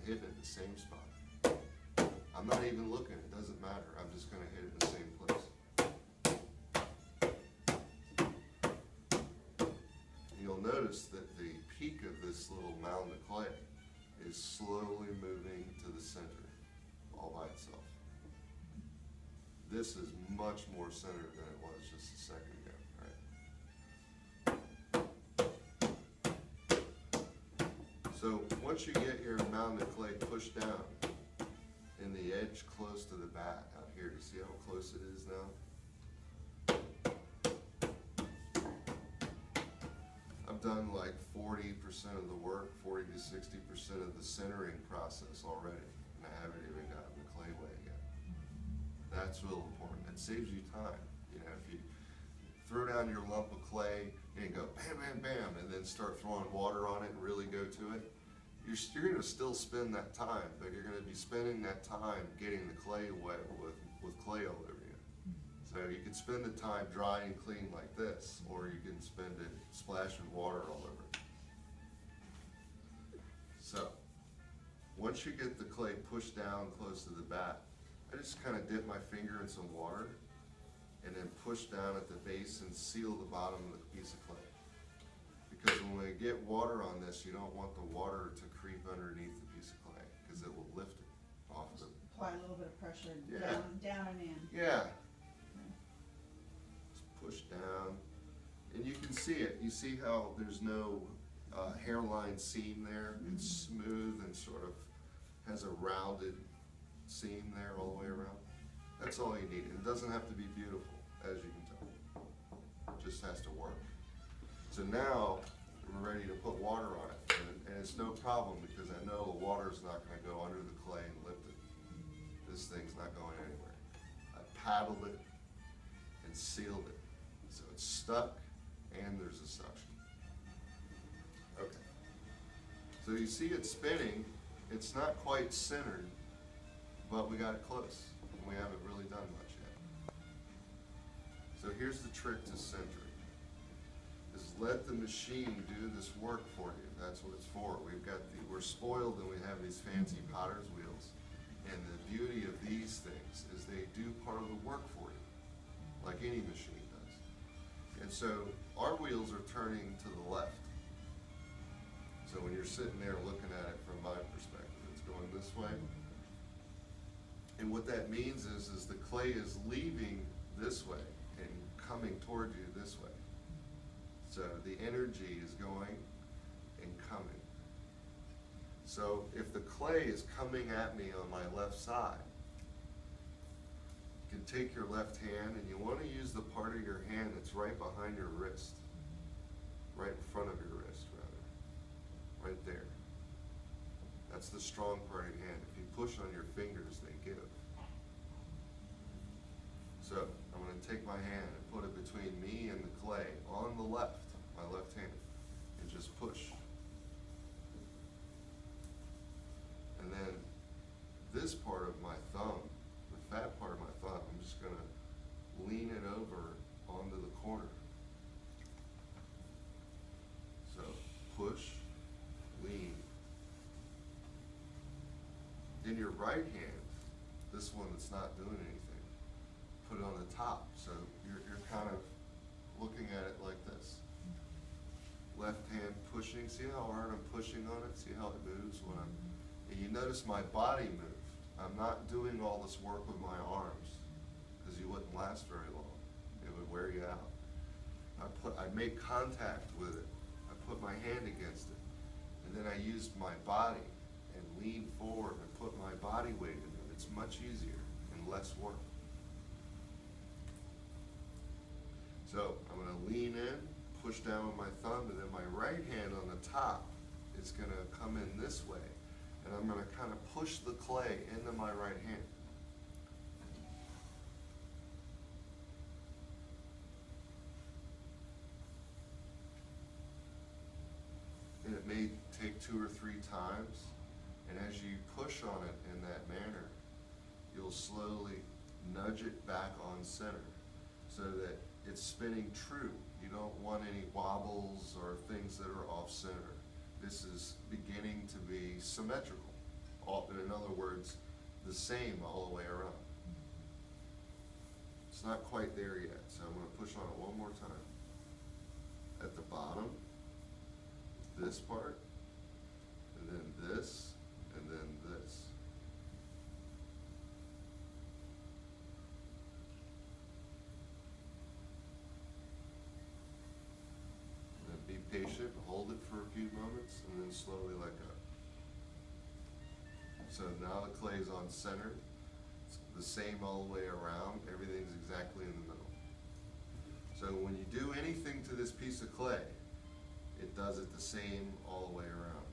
hit it in the same spot. I'm not even looking, it doesn't matter. I'm just going to hit it in the same place. You'll notice that the peak of this little mound of clay is slowly moving to the center all by itself. This is much more centered than it was just a second ago, right? So once you get your mound of clay pushed down in the edge close to the bat out here, you see how close it is now? I've done like 40% of the work, 40 to 60% of the centering process already, and I haven't even gotten the clay weight yet. That's real important. It saves you time. You know, if you throw down your lump of clay and go bam, bam, bam, and then start throwing water on it and really go to it, you're going to still spend that time, but you're going to be spending that time getting the clay wet with clay all over you. So you can spend the time dry and clean like this, or you can spend it splashing water all over it. So once you get the clay pushed down close to the bat, I just kind of dip my finger in some water and then push down at the base and seal the bottom of the piece of clay. Because when we get water on this, you don't want the water to creep underneath the piece of clay because it will lift it off of it. Apply a little bit of pressure Yeah. down and in. Yeah. Just push down. And you can see it. You see how there's no hairline seam there? It's smooth and sort of has a rounded seam there all the way around. That's all you need. It doesn't have to be beautiful, as you can tell. It just has to work. So now we're ready to put water on it, and it's no problem because I know the water's not going to go under the clay and lift it. This thing's not going anywhere. I paddled it and sealed it, so it's stuck and there's a suction. Okay. So you see it spinning. It's not quite centered, but we got it close, and we haven't really done much yet. So here's the trick to centering. Is let the machine do this work for you. That's what it's for. We're spoiled and we have these fancy potter's wheels. And the beauty of these things is they do part of the work for you, like any machine does. And so our wheels are turning to the left. So when you're sitting there looking at it from my perspective, it's going this way. And what that means is the clay is leaving this way and coming toward you this way. So the energy is going and coming. So if the clay is coming at me on my left side, you can take your left hand and you want to use the part of your hand that's right behind your wrist. Right in front of your wrist, rather. Right there. That's the strong part of your hand. If you push on your fingers, they give. So I'm going to take my hand and put it between me and the clay on the left, my left hand, and just push. And then this part of my thumb, the fat part of my thumb, I'm just going to lean it over onto the corner. So push, lean. In your right hand, this one that's not doing anything, put it on the top. So you're kind of looking at it like this. Left hand pushing. See how hard I'm pushing on it? See how it moves when I'm... And you notice my body moved. I'm not doing all this work with my arms because you wouldn't last very long. It would wear you out. I make contact with it. I put my hand against it. And then I used my body and leaned forward and put my body weight in it. It's much easier and less work. So I'm going to lean in, push down with my thumb, and then my right hand on the top is going to come in this way. And I'm going to kind of push the clay into my right hand. And it may take 2 or 3 times. And as you push on it in that manner, you'll slowly nudge it back on center so that it's spinning true. You don't want any wobbles or things that are off center. This is beginning to be symmetrical in other words, the same all the way around. It's not quite there yet, so I'm gonna push on it one more time. At the bottom, this part, and then this, and then this. And then be patient, hold it for a few moments, and then slowly let go. So now the clay's on center. It's the same all the way around. Everything's exactly in the middle. So when you do anything to this piece of clay, it does it the same all the way around.